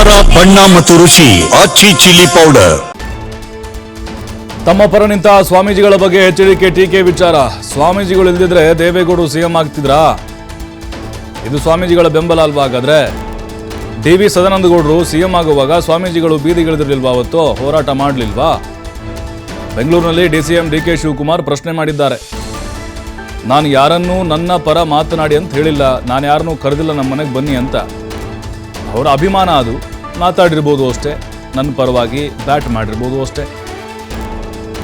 ಖಾರ ಬಣ್ಣ ಮತ್ತು ರುಚಿ ಆಚಿ ಚಿಲ್ಲಿ ಪೌಡರ್. ತಮ್ಮ ಪರ ನಿಂತ ಸ್ವಾಮೀಜಿಗಳ ಬಗ್ಗೆ ಎಚ್ಚರಿಕೆ ಟೀಕೆ ವಿಚಾರ. ಸ್ವಾಮೀಜಿಗಳು ಇಲ್ದಿದ್ರೆ ದೇವೇಗೌಡರು ಸಿಎಂ ಆಗ್ತಿದ್ರಾ? ಇದು ಸ್ವಾಮೀಜಿಗಳ ಬೆಂಬಲ ಅಲ್ವಾ? ಹಾಗಾದ್ರೆ ಡಿ.ವಿ. ಸದಾನಂದಗೌಡರು ಸಿಎಂ ಆಗುವಾಗ ಸ್ವಾಮೀಜಿಗಳು ಬೀದಿಗಿಳಿದಿರಲಿಲ್ವಾ? ಅವತ್ತು ಹೋರಾಟ ಮಾಡಲಿಲ್ವಾ? ಬೆಂಗಳೂರಿನಲ್ಲಿ ಡಿಸಿಎಂ ಡಿ.ಕೆ. ಶಿವಕುಮಾರ್ ಪ್ರಶ್ನೆ ಮಾಡಿದ್ದಾರೆ. ನಾನು ಯಾರನ್ನೂ ನನ್ನ ಪರ ಮಾತನಾಡಿ ಅಂತ ಹೇಳಿಲ್ಲ, ನಾನು ಯಾರನ್ನೂ ಕರೆದಿಲ್ಲ ನಮ್ಮ ಮನೆಗೆ ಬನ್ನಿ ಅಂತ. ಅವರ ಅಭಿಮಾನ ಅದು, ಮಾತಾಡಿರ್ಬೋದು ಅಷ್ಟೇ, ನನ್ನ ಪರವಾಗಿ ಬ್ಯಾಟ್ ಮಾಡಿರ್ಬೋದು ಅಷ್ಟೇ.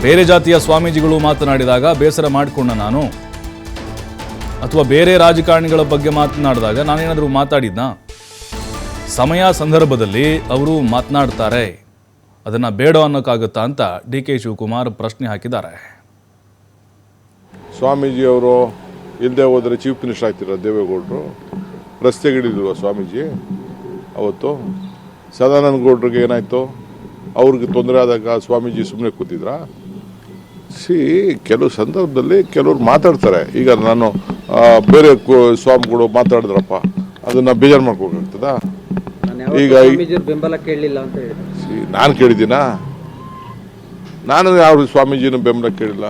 ಬೇರೆ ಜಾತಿಯ ಸ್ವಾಮೀಜಿಗಳು ಮಾತನಾಡಿದಾಗ ಬೇಸರ ಮಾಡಿಕೊಂಡ ನಾನು, ಅಥವಾ ಬೇರೆ ರಾಜಕಾರಣಿಗಳ ಬಗ್ಗೆ ಮಾತನಾಡಿದಾಗ ನಾನೇನಾದರೂ ಮಾತಾಡಿದ್ನಾ? ಸಮಯ ಸಂದರ್ಭದಲ್ಲಿ ಅವರು ಮಾತನಾಡ್ತಾರೆ, ಅದನ್ನು ಬೇಡ ಅನ್ನೋಕ್ಕಾಗುತ್ತಾ ಅಂತ ಡಿ.ಕೆ. ಶಿವಕುಮಾರ್ ಪ್ರಶ್ನೆ ಹಾಕಿದ್ದಾರೆ. ಸ್ವಾಮೀಜಿಯವರು ಇಲ್ಲದೆ ಹೋದರೆ ಚೀಫ್ ಮಿನಿಸ್ಟರ್ ಆಗ್ತಿರೋ ದೇವೇಗೌಡರು ರಸ್ತೆಗಿಳಿಲ್ವ ಸ್ವಾಮೀಜಿ? ಅವತ್ತು ಸದಾನಂದ ಗೌಡ್ರಿಗೆ ಏನಾಯಿತು? ಅವ್ರಿಗೆ ತೊಂದರೆ ಆದಾಗ ಸ್ವಾಮೀಜಿ ಸುಮ್ಮನೆ ಕೂತಿದ್ರಾ? ಕೆಲವು ಸಂದರ್ಭದಲ್ಲಿ ಕೆಲವ್ರು ಮಾತಾಡ್ತಾರೆ. ಈಗ ನಾನು ಬೇರೆ ಸ್ವಾಮಿಗಳು ಮಾತಾಡಿದ್ರಪ್ಪ, ಅದನ್ನ ಬೇಜಾರು ಮಾಡ್ಕೋಬೇಕಾಗ್ತದ? ಈಗ ಬೆಂಬಲ ಕೇಳಲಿಲ್ಲ ಅಂತ ಹೇಳಿ ನಾನು ಕೇಳಿದ್ದೀನಾ? ನಾನು ಯಾವ ಸ್ವಾಮೀಜಿನ ಬೆಂಬಲ ಕೇಳಿಲ್ಲ.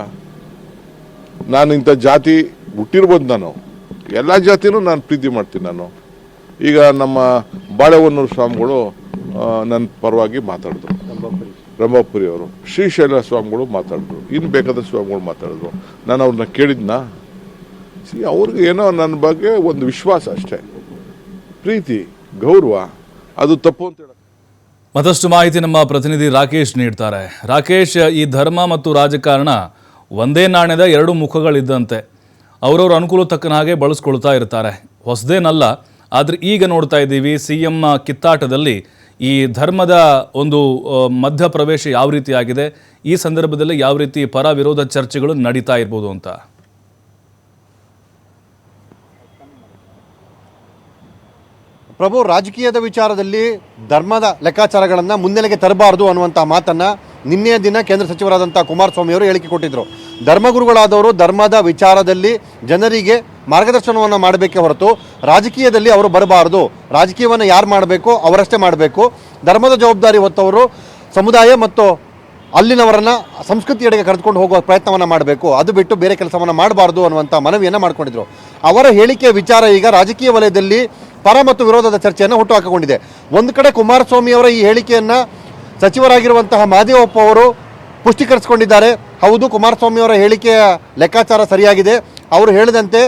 ನಾನು ಇಂಥ ಜಾತಿ ಹುಟ್ಟಿರ್ಬೋದು, ನಾನು ಎಲ್ಲ ಜಾತಿನೂ ನಾನು ಪ್ರೀತಿ ಮಾಡ್ತೀನಿ. ನಾನು ಈಗ ನಮ್ಮ ಬಾಳೆಹೊನ್ನೂರು ಸ್ವಾಮಿಗಳು ನನ್ನ ಪರವಾಗಿ ಮಾತಾಡಿದ್ರು, ಬ್ರಹ್ಮಪುರಿ ಅವರು, ಶ್ರೀಶೈಲ ಸ್ವಾಮಿಗಳು ಮಾತಾಡಿದ್ರು, ಇನ್ನು ಬೇಕಾದ ಸ್ವಾಮಿಗಳು ಮಾತಾಡಿದ್ರು. ನಾನು ಅವ್ರನ್ನ ಕೇಳಿದ್ನಾ? ಅವ್ರಿಗೆ ಏನೋ ನನ್ನ ಬಗ್ಗೆ ಒಂದು ವಿಶ್ವಾಸ ಅಷ್ಟೇ, ಪ್ರೀತಿ ಗೌರವ, ಅದು ತಪ್ಪು ಅಂತ ಹೇಳ. ಮತ್ತಷ್ಟು ಮಾಹಿತಿ ನಮ್ಮ ಪ್ರತಿನಿಧಿ ರಾಕೇಶ್ ನೀಡ್ತಾರೆ. ರಾಕೇಶ್, ಈ ಧರ್ಮ ಮತ್ತು ರಾಜಕಾರಣ ಒಂದೇ ನಾಣ್ಯದ ಎರಡು ಮುಖಗಳಿದ್ದಂತೆ, ಅವರವ್ರ ಅನುಕೂಲ ತಕ್ಕನ ಹಾಗೆ ಬಳಸ್ಕೊಳ್ತಾ ಇರ್ತಾರೆ. ಹೊಸದೇನಲ್ಲ, ಆದರೆ ಈಗ ನೋಡ್ತಾ ಇದ್ದೀವಿ ಸಿಎಂ ಕಿತ್ತಾಟದಲ್ಲಿ ಈ ಧರ್ಮದ ಒಂದು ಮಧ್ಯಪ್ರವೇಶ ಯಾವ ರೀತಿ ಆಗಿದೆ, ಈ ಸಂದರ್ಭದಲ್ಲಿ ಯಾವ ರೀತಿ ಪರ ವಿರೋಧ ಚರ್ಚೆಗಳು ನಡೀತಾ ಇರ್ಬೋದು ಅಂತ. ಪ್ರಭು, ರಾಜಕೀಯದ ವಿಚಾರದಲ್ಲಿ ಧರ್ಮದ ಲೆಕ್ಕಾಚಾರಗಳನ್ನು ಮುನ್ನೆಲೆಗೆ ತರಬಾರದು ಅನ್ನುವಂಥ ಮಾತನ್ನು ನಿನ್ನೆಯ ದಿನ ಕೇಂದ್ರ ಸಚಿವರಾದಂಥ ಕುಮಾರಸ್ವಾಮಿ ಅವರು ಹೇಳಿಕೆ ಕೊಟ್ಟಿದ್ದರು. ಧರ್ಮಗುರುಗಳಾದವರು ಧರ್ಮದ ವಿಚಾರದಲ್ಲಿ ಜನರಿಗೆ ಮಾರ್ಗದರ್ಶನವನ್ನು ಮಾಡಬೇಕೇ ಹೊರತು ರಾಜಕೀಯದಲ್ಲಿ ಅವರು ಬರಬಾರದು. ರಾಜಕೀಯವನ್ನು ಯಾರು ಮಾಡಬೇಕು ಅವರಷ್ಟೇ ಮಾಡಬೇಕು. ಧರ್ಮದ ಜವಾಬ್ದಾರಿ ಹೊತ್ತವರು ಸಮುದಾಯ ಮತ್ತು ಅಲ್ಲಿನವರನ್ನು ಸಂಸ್ಕೃತಿಯೆಡೆಗೆ ಕರೆದುಕೊಂಡು ಹೋಗುವ ಪ್ರಯತ್ನವನ್ನು ಮಾಡಬೇಕು, ಅದು ಬಿಟ್ಟು ಬೇರೆ ಕೆಲಸವನ್ನು ಮಾಡಬಾರ್ದು ಅನ್ನುವಂಥ ಮನವಿಯನ್ನು ಮಾಡಿಕೊಂಡಿದ್ರು. ಅವರ ಹೇಳಿಕೆಯ ವಿಚಾರ ಈಗ ರಾಜಕೀಯ ವಲಯದಲ್ಲಿ ಪರ ಮತ್ತು ವಿರೋಧದ ಚರ್ಚೆಯನ್ನು ಹುಟ್ಟುಹಾಕಿಕೊಂಡಿದೆ. ಒಂದು ಕಡೆ ಕುಮಾರಸ್ವಾಮಿ ಅವರ ಈ ಹೇಳಿಕೆಯನ್ನು ಸಚಿವರಾಗಿರುವಂತಹ ಮಹದೇವಪ್ಪ ಅವರು ಪುಷ್ಟೀಕರಿಸಿಕೊಂಡಿದ್ದಾರೆ. ಹೌದು, ಕುಮಾರಸ್ವಾಮಿ ಅವರ ಹೇಳಿಕೆಯ ಲೆಕ್ಕಾಚಾರ ಸರಿಯಾಗಿದೆ. ಅವರು ಹೇಳಿದಂತೆ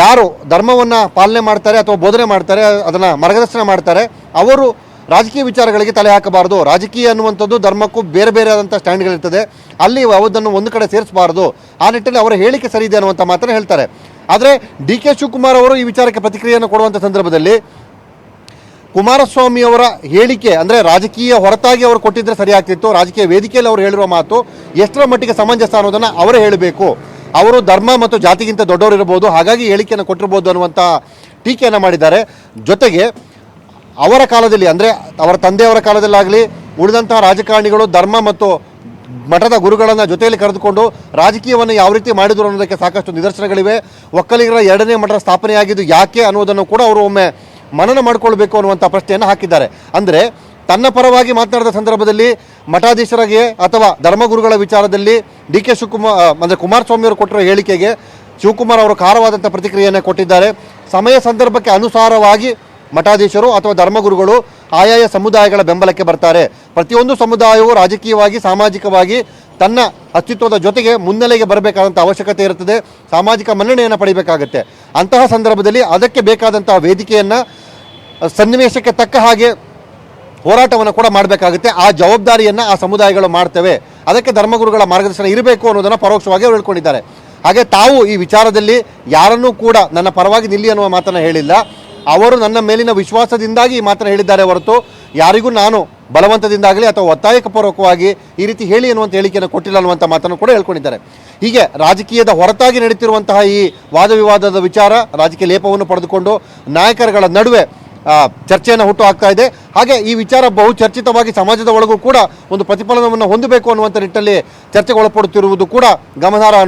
ಯಾರು ಧರ್ಮವನ್ನು ಪಾಲನೆ ಮಾಡ್ತಾರೆ ಅಥವಾ ಬೋಧನೆ ಮಾಡ್ತಾರೆ, ಅದನ್ನು ಮಾರ್ಗದರ್ಶನ ಮಾಡ್ತಾರೆ, ಅವರು ರಾಜಕೀಯ ವಿಚಾರಗಳಿಗೆ ತಲೆ ಹಾಕಬಾರ್ದು. ರಾಜಕೀಯ ಅನ್ನುವಂಥದ್ದು ಧರ್ಮಕ್ಕೂ ಬೇರೆ ಬೇರೆ ಆದಂಥ ಸ್ಟ್ಯಾಂಡ್ಗಳಿರ್ತದೆ, ಅಲ್ಲಿ ಅದನ್ನು ಒಂದು ಕಡೆ ಸೇರಿಸಬಾರ್ದು. ಆ ನಿಟ್ಟಿನಲ್ಲಿ ಅವರ ಹೇಳಿಕೆ ಸರಿ ಇದೆ ಅನ್ನುವಂಥ ಮಾತನ್ನು ಹೇಳ್ತಾರೆ. ಆದರೆ ಡಿ.ಕೆ. ಶಿವಕುಮಾರ್ ಅವರು ಈ ವಿಚಾರಕ್ಕೆ ಪ್ರತಿಕ್ರಿಯೆಯನ್ನು ಕೊಡುವಂಥ ಸಂದರ್ಭದಲ್ಲಿ ಕುಮಾರಸ್ವಾಮಿ ಅವರ ಹೇಳಿಕೆ ಅಂದರೆ ರಾಜಕೀಯ ಹೊರತಾಗಿ ಅವರು ಕೊಟ್ಟಿದ್ದರೆ ಸರಿ ಆಗ್ತಿತ್ತು, ರಾಜಕೀಯ ವೇದಿಕೆಯಲ್ಲಿ ಅವರು ಹೇಳಿರುವ ಮಾತು ಎಷ್ಟರ ಮಟ್ಟಿಗೆ ಸಮಂಜಸ ಅನ್ನೋದನ್ನು ಅವರೇ ಹೇಳಬೇಕು. ಅವರು ಧರ್ಮ ಮತ್ತು ಜಾತಿಗಿಂತ ದೊಡ್ಡವರು ಇರಬಹುದು, ಹಾಗಾಗಿ ಹೇಳಿಕೆಯನ್ನು ಕೊಟ್ಟಿರ್ಬೋದು ಅನ್ನುವಂಥ ಟೀಕೆಯನ್ನು ಮಾಡಿದ್ದಾರೆ. ಜೊತೆಗೆ ಅವರ ಕಾಲದಲ್ಲಿ ಅಂದರೆ ಅವರ ತಂದೆಯವರ ಕಾಲದಲ್ಲಾಗಲಿ ಉಳಿದಂತಹ ರಾಜಕಾರಣಿಗಳು ಧರ್ಮ ಮತ್ತು ಮಠದ ಗುರುಗಳನ್ನು ಜೊತೆಯಲ್ಲಿ ಕರೆದುಕೊಂಡು ರಾಜಕೀಯವನ್ನು ಯಾವ ರೀತಿ ಮಾಡಿದ್ರು ಅನ್ನೋದಕ್ಕೆ ಸಾಕಷ್ಟು ನಿದರ್ಶನಗಳಿವೆ. ಒಕ್ಕಲಿಗರ 2ನೇ ಮಠದ ಸ್ಥಾಪನೆಯಾಗಿದ್ದು ಯಾಕೆ ಅನ್ನೋದನ್ನು ಕೂಡ ಅವರು ಒಮ್ಮೆ ಮನನ ಮಾಡಿಕೊಳ್ಬೇಕು ಅನ್ನುವಂಥ ಪ್ರಶ್ನೆಯನ್ನು ಹಾಕಿದ್ದಾರೆ. ಅಂದರೆ ತನ್ನ ಪರವಾಗಿ ಮಾತನಾಡಿದ ಸಂದರ್ಭದಲ್ಲಿ ಮಠಾಧೀಶರಿಗೆ ಅಥವಾ ಧರ್ಮಗುರುಗಳ ವಿಚಾರದಲ್ಲಿ ಡಿ.ಕೆ. ಶಿವಕುಮಾರ್ ಅಂದರೆ ಕುಮಾರಸ್ವಾಮಿ ಅವರು ಕೊಟ್ಟಿರೋ ಹೇಳಿಕೆಗೆ ಶಿವಕುಮಾರ್ ಅವರು ಖಾರವಾದಂಥ ಪ್ರತಿಕ್ರಿಯೆಯನ್ನು ಕೊಟ್ಟಿದ್ದಾರೆ. ಸಮಯ ಸಂದರ್ಭಕ್ಕೆ ಅನುಸಾರವಾಗಿ ಮಠಾಧೀಶರು ಅಥವಾ ಧರ್ಮಗುರುಗಳು ಆಯಾಯ ಸಮುದಾಯಗಳ ಬೆಂಬಲಕ್ಕೆ ಬರ್ತಾರೆ. ಪ್ರತಿಯೊಂದು ಸಮುದಾಯವು ರಾಜಕೀಯವಾಗಿ ಸಾಮಾಜಿಕವಾಗಿ ತನ್ನ ಅಸ್ತಿತ್ವದ ಜೊತೆಗೆ ಮುನ್ನೆಲೆಗೆ ಬರಬೇಕಾದಂಥ ಅವಶ್ಯಕತೆ ಇರುತ್ತದೆ, ಸಾಮಾಜಿಕ ಮನ್ನಣೆಯನ್ನು ಪಡಿಬೇಕಾಗುತ್ತೆ. ಅಂತಹ ಸಂದರ್ಭದಲ್ಲಿ ಅದಕ್ಕೆ ಬೇಕಾದಂತಹ ವೇದಿಕೆಯನ್ನು ಸನ್ನಿವೇಶಕ್ಕೆ ತಕ್ಕ ಹಾಗೆ ಹೋರಾಟವನ್ನು ಕೂಡ ಮಾಡಬೇಕಾಗುತ್ತೆ. ಆ ಜವಾಬ್ದಾರಿಯನ್ನು ಆ ಸಮುದಾಯಗಳು ಮಾಡ್ತವೆ, ಅದಕ್ಕೆ ಧರ್ಮಗುರುಗಳ ಮಾರ್ಗದರ್ಶನ ಇರಬೇಕು ಅನ್ನೋದನ್ನು ಪರೋಕ್ಷವಾಗಿ ಅವರು ಹೇಳ್ಕೊಂಡಿದ್ದಾರೆ. ಹಾಗೆ ತಾವು ಈ ವಿಚಾರದಲ್ಲಿ ಯಾರನ್ನೂ ಕೂಡ ನನ್ನ ಪರವಾಗಿ ನಿಲ್ಲಿ ಅನ್ನುವ ಮಾತನ್ನು ಹೇಳಿಲ್ಲ. ಅವರು ನನ್ನ ಮೇಲಿನ ವಿಶ್ವಾಸದಿಂದಾಗಿ ಈ ಮಾತನ್ನು ಹೇಳಿದ್ದಾರೆ ಹೊರತು ಯಾರಿಗೂ ನಾನು ಬಲವಂತದಿಂದಾಗಲಿ ಅಥವಾ ಒತ್ತಾಯಪೂರ್ವಕವಾಗಿ ಈ ರೀತಿ ಹೇಳಿ ಅನ್ನುವಂಥ ಹೇಳಿಕೆಯನ್ನು ಕೊಟ್ಟಿಲ್ಲ ಅನ್ನುವಂಥ ಮಾತನ್ನು ಕೂಡ ಹೇಳ್ಕೊಂಡಿದ್ದಾರೆ. ಹೀಗೆ ರಾಜಕೀಯದ ಹೊರತಾಗಿ ನಡೀತಿರುವಂತಹ ಈ ವಾದ ವಿವಾದದ ವಿಚಾರ ರಾಜಕೀಯ ಲೇಪವನ್ನು ಪಡೆದುಕೊಂಡು ನಾಯಕರುಗಳ ನಡುವೆ ಚರ್ಚೆಯನ್ನು ಹುಟ್ಟು ಹಾಕ್ತಾ ಇದೆ. ಹಾಗೆ ಈ ವಿಚಾರ ಬಹು ಚರ್ಚಿತವಾಗಿ ಸಮಾಜದ ಒಳಗೂ ಕೂಡ ಒಂದು ಪ್ರತಿಫಲನವನ್ನು ಹೊಂದಬೇಕು ಅನ್ನುವಂಥ ನಿಟ್ಟಿನಲ್ಲಿ ಚರ್ಚೆಗೆ ಒಳಪಡುತ್ತಿರುವುದು ಕೂಡ ಗಮನಾರ್ಹ.